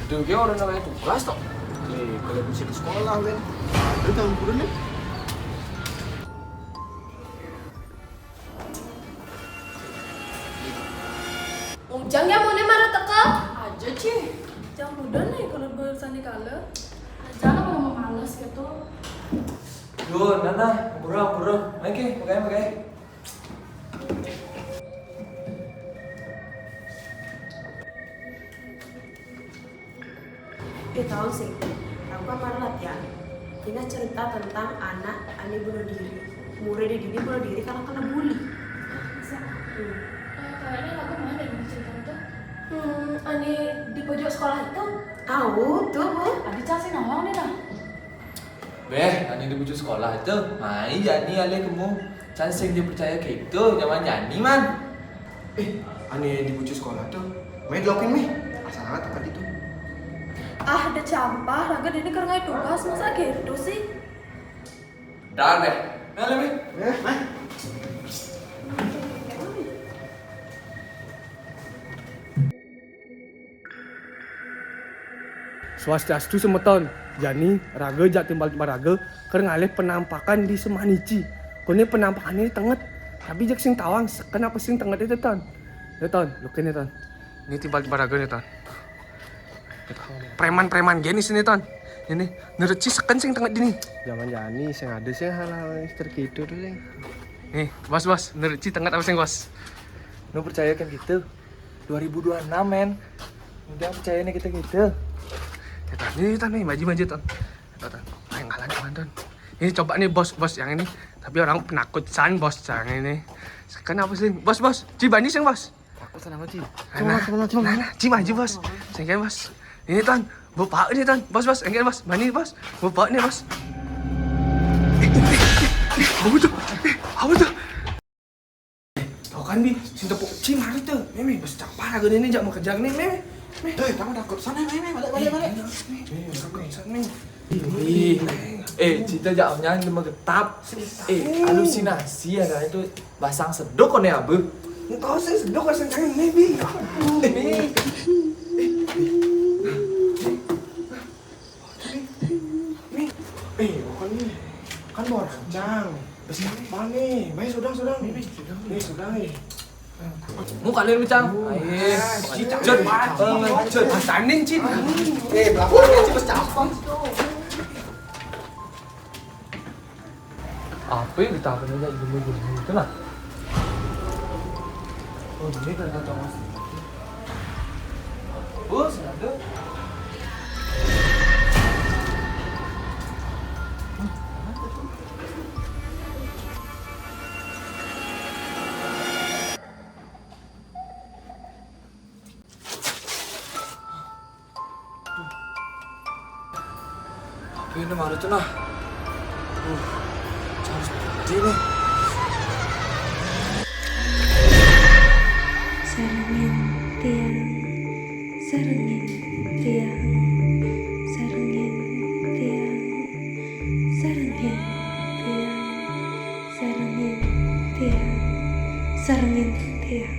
Tuh dia orang namanya tugas toh. Kalau bisa di sekolah kan. Ada tahun bulan nih. Ujang ya mau marah teka aja Ci. Jangan mudah nih kalau berurusan di kala. Jangan kalau mau malas gitu. Yuk, Nana, burung. Oke, pakai. Tahu sih, aku kemarin latihan. Tina cerita tentang anak Ani bunuh diri. Murid di Dini bunuh diri karena kena bully. Bisa. Kayaknya aku mana yang cerita itu? Ani di pojok sekolah itu. Tahu tuh bu. Adi cari nawang nih dah. Beh, Ani di bujuk sekolah itu. Mai Jani ale kamu. Cansing dia percaya kayak itu, zaman Jani man. Ani di bujuk sekolah tuh. Main lokin nih. Asal banget tempat itu. Ada campah, raga ini karena tugas masa gitu sih. Dan deh. Nah, lebih. Main. Swastiastu semeton. Jani raga jak timbal raga keur ngalih penampakan di Semanici. Kone penampakan ini tenget. Tapi jak sing tawang kenapa sing tenget itu ton? Ya ton, lu kene ton. Ini timbal raga nih ton. Preman gini sini ton. Ini nereci seken sing tenget dini. Zaman Jani sing ada sih hal-hal terkitu tuh sing. Nih, bos, nereci tenget apa sing bos? Lu percaya kan gitu? 2026 men. Udah percaya nih kita gitu. Ya ton, ini ton nih maju ton. Ton, main kalah dengan ton. Ini coba nih bos yang ini. Tapi orang penakut san bos yang ini. Kenapa sih? Bos, Cibani sing bos. Aku senang banget sih. Cuma. Ci maju bos. Sengke bos. Ini ton, bapak ini ton. Bos, engke bos. Bani bos. Bapak ini bos. Apa tuh? Tahu kan bi, sing tepuk Ci mari tuh. Meme bos campar lagu ini jak mau kejar nih meme. Kamu takut sana balik. Cita jauhnya cuma getap. Halusinasi ada itu basang sedok kon ya, Bu. Engkau sih sedok asal jangan nih bi. Bukan nih. Kan mau rancang. Besi apa nih? Main sudah. Nih, sudah nih. Mau kalian bicang? Ayo, cut. Tanding Ci. Belakangnya sih bes campang. Apa yang ditahan aja ibu itu lah. Oh, ini kan kata Mas. Bos, ada. Apa ini malu tuh nah? Harus berhenti nih. Sarangin tiang, sarangin tiang, sarangin tiang, sarangin tiang, sarangin tiang, sarangin tiang.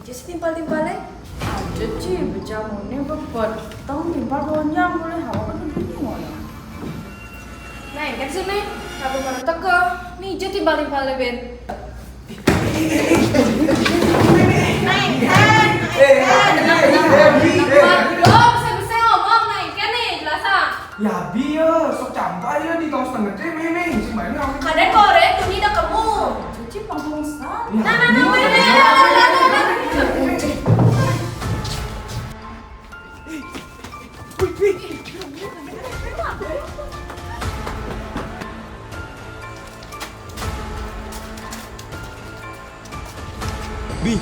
Itu sih timpal-timpalnya. Aja Ci, bejamunya bebet. Tong timpal lonjang boleh hawa kan udah mana. Nah, kan sini. Kalau baru teka, nih aja timpal-timpalnya Ben. Bisa ngomong naiknya nih, jelasan. Ya bi ya, sok campai ya di tong setengah teh meme. Si Bani aku. Kadang korek tuh dah kamu. Cuci pangsa. Nah. Bi,